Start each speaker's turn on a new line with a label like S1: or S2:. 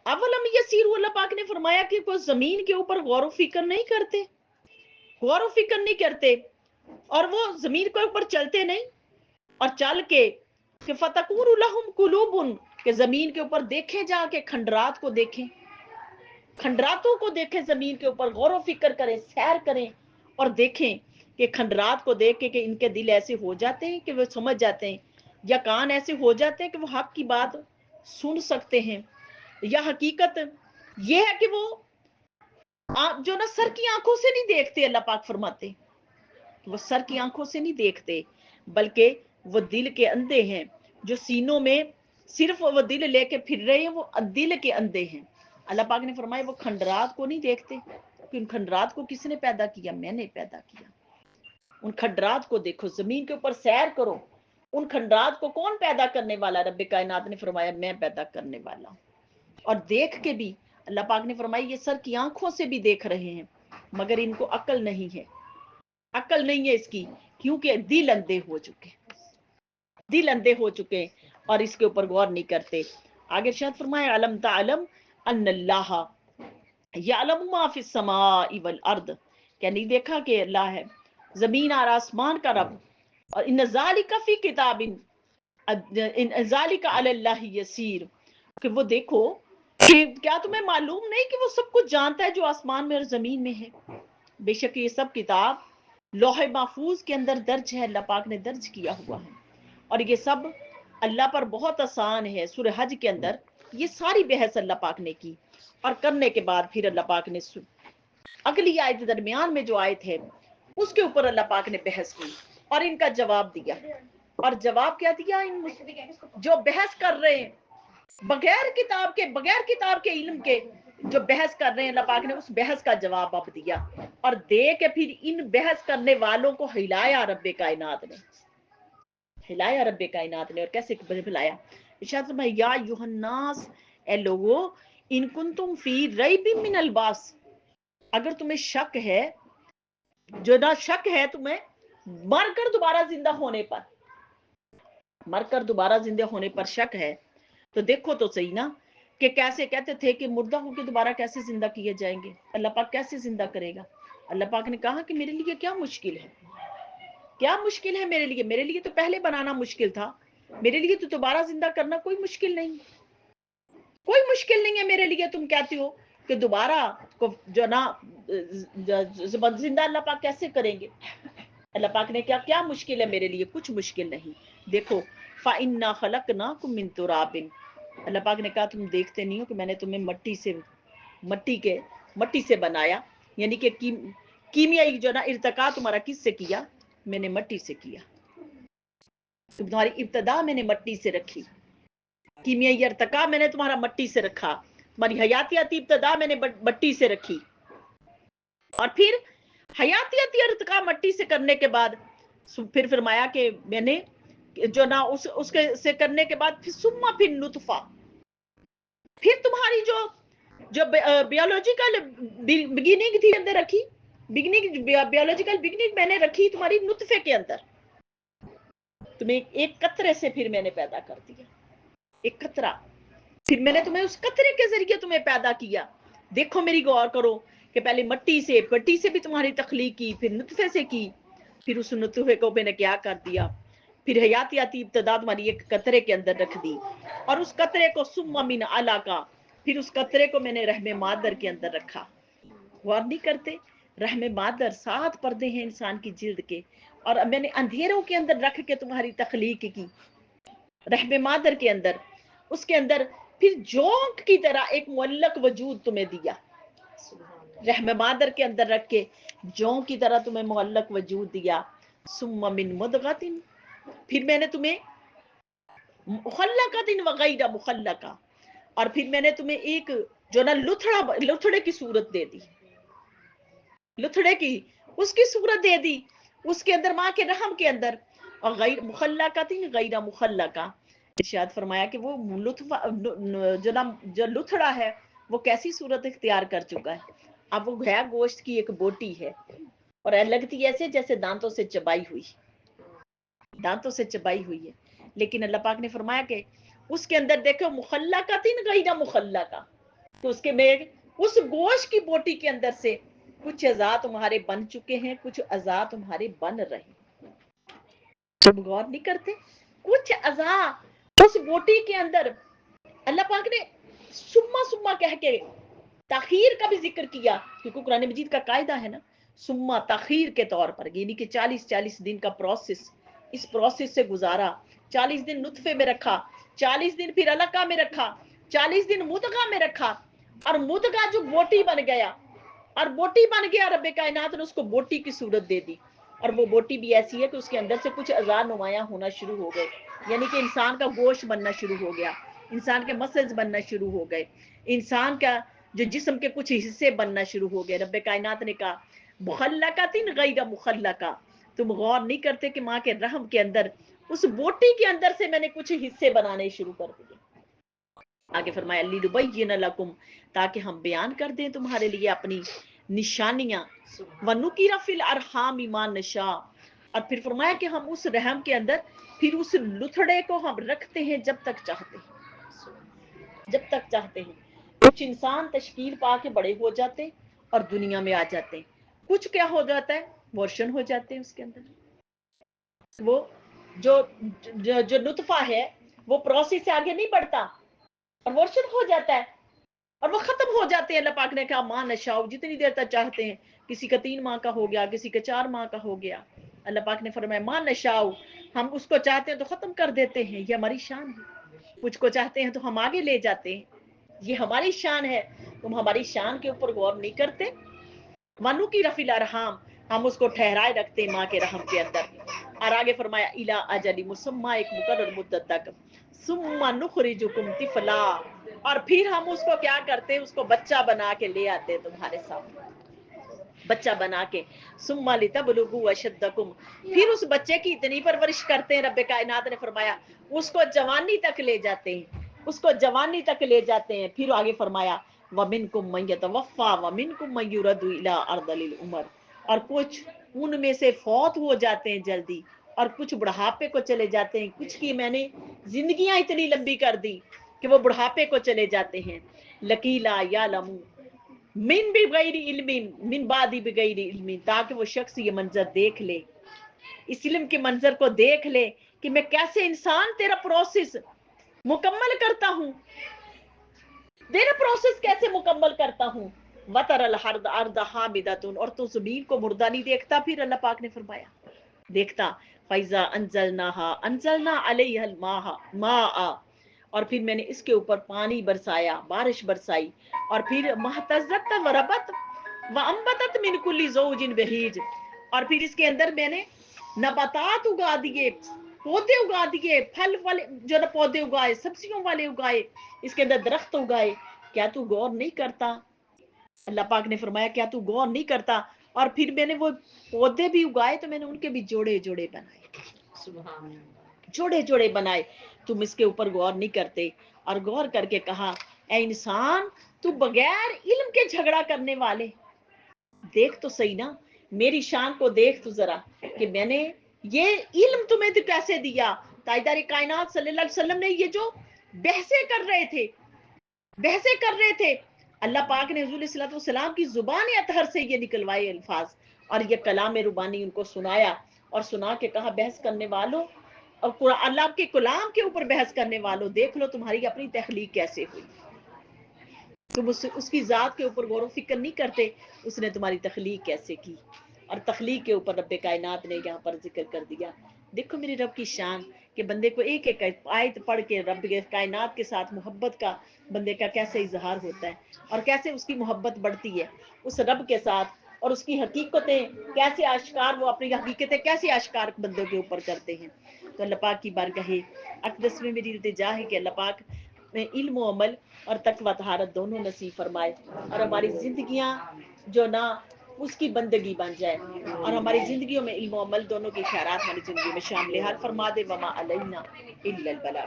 S1: अवलम यसीर, अल्लाह पाक ने फरमाया कि वो जमीन के ऊपर गौर व फिक्र नहीं करते, गौर व फिक्र नहीं करते, और वो जमीन के ऊपर चलते नहीं, और चल के कि फतकून लहुम कुलूबुन, कि जमीन के ऊपर देखें, जाके खंडरात को देखें, खंडरातों को देखें, जमीन के ऊपर गौर व फिक्र करें, सैर करें और देखें कि खंडरात को देख के कि इनके दिल ऐसे हो जाते हैं कि वो समझ जाते हैं, या कान ऐसे हो जाते हैं कि वो हक की बात सुन सकते हैं, या हकीकत ये है कि वो आप जो ना सर की आंखों से नहीं देखते, अल्लाह पाक फरमाते वो सर की आंखों से नहीं देखते, बल्कि वो दिल के अंधे हैं, जो सीनों में सिर्फ वो दिल लेके फिर रहे हैं, वो दिल के अंधे हैं। अल्लाह पाक ने फरमाया वो खंडरात को नहीं देखते, कि उन खंडरात को किसने पैदा किया, मैंने पैदा किया। उन खंडरात को देखो, जमीन के ऊपर सैर करो, उन खंडरात को कौन पैदा करने वाला, रब्बे कायनात ने फरमाया मैं पैदा करने वाला। और देख के भी अल्लाह पाक ने फरमाया ये सर की आंखों से भी देख रहे हैं, मगर इनको अकल नहीं है, अकल नहीं है इसकी, क्योंकि दिल अंधे हो चुके, दिल अंधे हो चुके और इसके ऊपर गौर नहीं करते। आगे इरशाद फरमाया अलम तालम अन्नल्लाह यालमु मा फिस समाई वल अर्द, क्या नहीं देखा कि अल्लाह है जमीन और आसमान का रब, और इन ज़ालिका फी किताबिन, इन ज़ालिका अलल्लाहि यसीर, कि वो देखो कि क्या तुम्हें मालूम नहीं कि वो सब कुछ जानता है जो आसमान में और जमीन में है। बेशक ये सब किताब लौहे महफूज के अंदर दर्ज है, अल्लाह पाक ने दर्ज किया हुआ है, और ये सब अल्लाह पर बहुत आसान है। सूरह हज के अंदर ये सारी बहस अल्लाह पाक ने की, और करने के बाद फिर अल्लाह पाक ने अगली आयत दरमियान में जो आयत है उसके ऊपर अल्लाह पाक ने बहस की और इनका जवाब दिया। और जवाब क्या दिया, इन जो बहस कर रहे हैं बगैर किताब के इल्म के जो बहस कर रहे हैं, अल्लाह पाक ने उस बहस का जवाब अब दिया, और दे के फिर इन बहस करने वालों को हिलाया रब्बे कायनात ने, हिलाया रब्बे कायनात ने। और कैसे हिलाया, इरशाद फरमाया या यूहन्नास, ए लोगो, इन कुंतुम फी रैबिम मिनल बास, अगर तुम्हें शक है, जो ना शक है तुम्हें मरकर दोबारा जिंदा होने पर, मरकर दोबारा जिंदा होने पर शक है, तो देखो तो सही ना कि कैसे कहते थे कि मुर्दा होकर दोबारा कैसे जिंदा किए जाएंगे, अल्लाह पाक कैसे जिंदा करेगा। अल्लाह पाक ने कहा कि मेरे लिए क्या मुश्किल है, क्या मुश्किल है मेरे लिए तो पहले बनाना मुश्किल था, मेरे लिए तो दोबारा जिंदा करना कोई मुश्किल नहीं, कोई मुश्किल नहीं है मेरे लिए। तुम कहते हो कि दोबारा को जो ना जिंदा अल्लाह पाक कैसे करेंगे, अल्लाह पाक ने क्या क्या मुश्किल है मेरे लिए, कुछ मुश्किल नहीं। देखो फ़इन्ना खलक़नाकुम मिन तुराबिन, अल्लाह पाक ने कहा तुम देखते नहीं हो कि मैंने तुम्हें मट्टी से बनाया, यानी कि कीमियाई जो ना इर्तका तुम्हारा किससे किया, मैंने मट्टी से किया, तुम्हारी इब्तदा मैंने मट्टी से रखी, कीमियाई इर्तका मैंने तुम्हारा मट्टी से रखा, तुम्हारी हयातियाती इब्तदा मैंने मट्टी से रखी, और फिर हयातियाती इर्तका मट्टी से करने के बाद फिर फरमाया कि मैंने जो ना उसके से करने के बाद फिर सुम्मा फिर नुतफा, फिर तुम्हारी जो जो बियोलॉजिकल बिगिनिंग थी अंदर रखी, बिगिनिंग बियोलॉजिकल बिगिनिंग मैंने रखी तुम्हारी नुतफे के अंदर, तुम्हें एक कतरे से फिर मैंने पैदा कर दिया, एक कतरा, फिर मैंने तुम्हें उस कतरे के जरिए तुम्हें पैदा किया। देखो मेरी गौर करो कि पहले मट्टी से भी तुम्हारी तख्लीक की, फिर नुतफे से की, फिर उस नुतफे को मैंने क्या कर दिया, फिर हयातियाती इब्तदा तुम्हारी एक कतरे के अंदर रख दी, और उस कतरे को सुम्मा मिन अला का, फिर उस कतरे को मैंने रहमे मादर के अंदर रखा। गौर नहीं करते, रहमे मादर 7 पर्दे हैं इंसान की जिल्द के, और मैंने अंधेरों के अंदर रख के तुम्हारी तख्लीक की, रहमे मादर के अंदर, उसके अंदर फिर जोंक की तरह एक मुअल्लक वजूद तुम्हें दिया, रहमे मादर के अंदर रख के जोंक की तरह तुम्हें मुअल्लक वजूद दिया। सुम्मा मिन मुदगतिन, फिर मैंने तुम्हें मुखल्लकतिन वगैरा मुखल्लका, और फिर मैंने तुम्हें एक जो ना लुथड़े की सूरत दे दी, लुथड़े की उसकी सूरत दे दी, उसके अंदर माँ के रहम के अंदर, और गैर मुखल्लकातिन गैरा मुखल्लका, इरशाद फरमाया कि वो लुत्फा जो लुथड़ा है वो कैसी सूरत इख्तियार कर चुका है, अब वो है गोश्त की एक बोटी है, और लगती ऐसे जैसे दांतों से चबाई हुई, दांतों से चबाई हुई है। लेकिन अल्लाह पाक ने फरमाया कि उसके अंदर देखो मुखल्लकातिन गैरा मुखल्लका, تو اس کے میں اس گوشت کی بوٹی کے اندر سے کچھ اعضاء تمہارے بن چکے ہیں، کچھ اعضاء تمہارے بن رہے ہیں. تم غور نہیں کرتے؟ کچھ اعضاء اس بوٹی کے اندر اللہ پاک نے سما سما کہہ کے تاخیر کا بھی ذکر کیا، کیونکہ قرآن مجید کا قاعدہ ہے نا سما تاخیر کے طور پر، یعنی کہ 40 دن کا پروسیس، اس پروسیس سے گزارا. 40 دن نطفے میں رکھا، 40 دن پھر علقہ میں رکھا، 40 دن مدغہ میں رکھا، اور مدغہ جو بوٹی بن گیا، اور بوٹی بن گیا، رب کائنات نے اس کو بوٹی کی صورت دے دی. اور وہ بوٹی بھی ایسی ہے کہ اس کے اندر سے کچھ اعضاء نمایاں ہونا شروع ہو گئے، یعنی کہ انسان کا گوشت بننا شروع ہو گیا، انسان کے مسلز بننا شروع ہو گئے، انسان کا جو جسم کے کچھ حصے بننا شروع ہو گئے. رب کائنات نے کہا مخلقات غیر مخلقہ. تم غور نہیں کرتے کہ ماں کے رحم کے اندر اس بوٹی کے اندر سے میں نے کچھ حصے بنانے شروع کر دیے. آگے فرمایا لِنُبَيِّنَ لَكُمْ، تاکہ ہم بیان کر دیں تمہارے لیے اپنی نشانیاں. وَنُقِرَ فِي الْأَرْحَامِ مَا نَشَاءُ، اور پھر فرمایا کہ ہم اس رحم کے اندر پھر اس لتھڑے کو ہم رکھتے ہیں جب تک چاہتے ہیں، جب تک چاہتے ہیں. کچھ انسان تشکیل پا کے بڑے ہو جاتے ہیں اور دنیا میں آ جاتے ہیں، کچھ کیا ہو جاتا ہے ورشن ہو جاتے ہیں اس کے اندر. وہ جو نطفہ ہے وہ پروسیس سے آگے نہیں بڑھتا اور ورشن ہو جاتا ہے اور وہ ختم ہو جاتے ہیں. اللہ پاک نے کہا ماں نشاؤ، جتنی دیر تک چاہتے ہیں. کسی کا 3 ماہ کا ہو گیا، کسی کا 4 ماہ کا ہو گیا. اللہ پاک نے فرمایا ماں نشاؤ، ہم اس کو چاہتے ہیں تو ختم کر دیتے ہیں، یہ ہماری شان ہے. کچھ کو چاہتے ہیں تو ہم آگے لے جاتے ہیں، یہ ہماری شان ہے. تم ہماری شان کے اوپر غور نہیں کرتے. منو کی رفی الارحام، ہم اس کو ٹھہرائے رکھتے ماں کے رحم کے اندر. اور آگے فرمایا الا اجل مسمى، ایک مقرر مدت تک. ثم نخرجکم طفلا، اور پھر ہم اس کو کیا کرتے، اس کو بچہ بنا کے لے آتے تمہارے سامنے، بچہ بنا کے. ثم لتبلغوا اشدکم، پھر اس بچے کی اتنی پرورش کرتے ہیں. رب کائنات نے فرمایا اس کو جوانی تک لے جاتے ہیں، اس کو جوانی تک لے جاتے ہیں. پھر آگے فرمایا وَمِنْكُمْ مَنْ يَتَوَفَّى وَمِنْكُمْ مَنْ يُرَدُّ إِلَىٰ أَرْذَلِ الْعُمُرِ، اور کچھ ان میں سے فوت ہو جاتے ہیں جلدی، اور کچھ بڑھاپے کو چلے جاتے ہیں. کچھ کی میں نے زندگیاں اتنی لمبی کر دی کہ وہ بڑھاپے کو چلے جاتے ہیں. لَكِيلَا يَعْلَمُ من بغیر علم من بعد بغیر علم، تاکہ وہ شخص یہ منظر دیکھ لے، اس علم کے منظر کو دیکھ لے کہ میں کیسے انسان تیرا پروسیس مکمل کرتا ہوں، تیرا پروسیس کیسے مکمل کرتا ہوں. وَتَرَ الْأَرْضَ حَامِدَةً، اور تو زمین کو مردہ نہیں دیکھتا. پھر اللہ پاک نے فرمایا دیکھتا. فَإِذَا أَنزَلْنَاهَا أَنزَلْنَا عَلَيْهَا الْمَاءَ، اور پھر میں نے اس کے اوپر پانی برسایا، بارش برسائی. اور پھر مَهْتَزَّتْ وَرَبَتْ وَأَنبَتَتْ مِنْ كُلِّ زَوْجٍ بَهِيجٍ، اور پھر اس کے اندر میں نے نباتات اگا دیے، پودے اگا دیے، پھل والے جو پودے اگائے، سبزیوں والے اگائے، اس کے اندر درخت اگائے. کیا تو غور نہیں کرتا؟ اللہ پاک نے فرمایا کیا تو غور نہیں کرتا؟ اور پھر میں نے وہ پودے بھی اگائے تو میں نے ان کے بھی جوڑے جوڑے بنائے، سبحان اللہ، جوڑے جوڑے بنائے. تم اس کے اوپر غور نہیں کرتے. اور غور کر کے کہا اے انسان، تو بغیر علم کے جھگڑا کرنے والے، دیکھ تو صحیح نا میری شان کو، دیکھ تو ذرا کہ میں نے یہ علم تمہیں تو کیسے دیا. تاجدار کائنات صلی اللہ علیہ وسلم نے یہ جو بحثیں کر رہے تھے، بحثیں کر رہے تھے، اللہ پاک نے حضور علیہ الصلوۃ والسلام کی زبان اطہر سے یہ نکلوائے الفاظ، اور یہ کلام ربانی ان کو سنایا، اور سنا کے کہا بحث کرنے والوں اور اللہ کے کلام کے اوپر بحث کرنے والوں، دیکھ لو تمہاری اپنی تخلیق کیسے ہوئی. تم اس کی ذات کے اوپر غور و فکر نہیں کرتے، اس نے تمہاری تخلیق کیسے کی. اور تخلیق کے اوپر رب کائنات نے یہاں پر ذکر کر دیا. دیکھو میرے رب کی شان کہ بندے کو ایک ایک آیت پڑھ کے رب کائنات کے ساتھ محبت کا بندے کا کیسے اظہار ہوتا ہے، اور کیسے اس کی محبت بڑھتی ہے اس رب کے ساتھ، اور اس کی حقیقتیں کیسے آشکار، وہ اپنی حقیقتیں کیسے آشکار بندوں کے اوپر کرتے ہیں. تو اللہ پاک کی بارگاہ اقدس میں میری التجا ہے کہ اللہ پاک میں علم و عمل اور تقوی طہارت دونوں نصیب فرمائے، اور ہماری زندگیاں جو نا اس کی بندگی بن جائے، اور ہماری زندگیوں میں علم و عمل دونوں کی خیرات ہماری زندگی میں شامل حال فرما دے. وما علینا الا البلاغ.